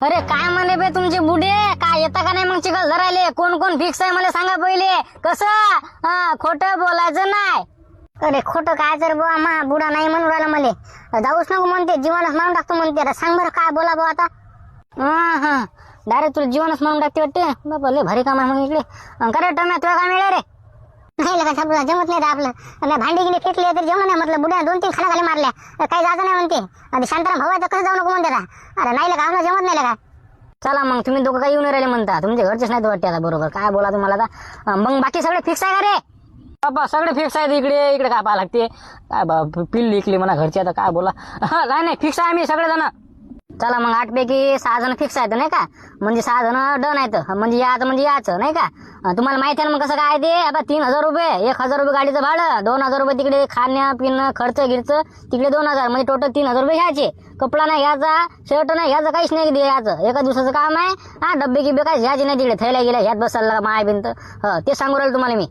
अरे काय म्हणे बे तुमचे बुडे, काय येता का नाही मग चिखल धरायले? कोण कोण फिक्स आहे मला सांगा पहिले. कसं खोटं बोलायचं नाही. अरे खोटं काय तर बुवा, मा बुडा नाही म्हणून राहिला मला. जाऊच नको म्हणते, जीवनच मारून टाकतो म्हणते. आता सांग बरं काय बोला बुवा आता. हा डायरेक्ट तुला जीवनच मारून टाकते वाटते. बाबा लय भारी काम आहे मग इकडे. करे टम्या तुला काय मिळालं रे? नाही लगा साहेब, जमत नाही आपलं. भांडी गिनी फेकली तरी जेवण नाही म्हटलं. बुड्या 2-3 खाना खाली मारल्या, काही जायचं नाही म्हणते. आणि शांताराम भाऊ आहे तर कसं जाऊ नको म्हणते. अरे नाही लगा आम्हाला जमत नाही लगा. चला मग तुम्ही दोघं काही येऊन राहिले म्हणता, तुमचे घरचेच नाही वाटते आता. बरोबर काय बोला तुम्हाला आता. मग बाकी सगळे फिक्स आहे का रे? बाबा सगळे फिक्स आहेत. इकडे इकडे काय पाहा लागते काय पिल्ली इकली म्हणा घरची. आता काय बोला. नाही फिक्स आहे आम्ही सगळेजण. चला मग 8 पैकी 6 जण फिक्स आहेत नाही का? म्हणजे 6 जण डन आहेत. म्हणजे याचं म्हणजे याचं नाही का? तुम्हाला माहिती आहे ना मग कसं काय ते. आता 3000 रुपये, 1000 रुपये गाडीचं भाडं, 2000 रुपये तिकडे खाणं पिणं खर्च गिरचं तिकडे 2000, म्हणजे टोटल 3000 रुपये घ्यायचे. कपडा नाही घ्यायचा, शर्ट नाही घ्यायचं, काहीच नाही घ्यायचं. एका दिवसाचं काम आहे. डब्बे गिब्बे काय घ्यायचे नाही तिकडे. थैल्या गेल्या ह्यात बसायला माय बिंत. ते सांगू राहिलो तुम्हाला मी.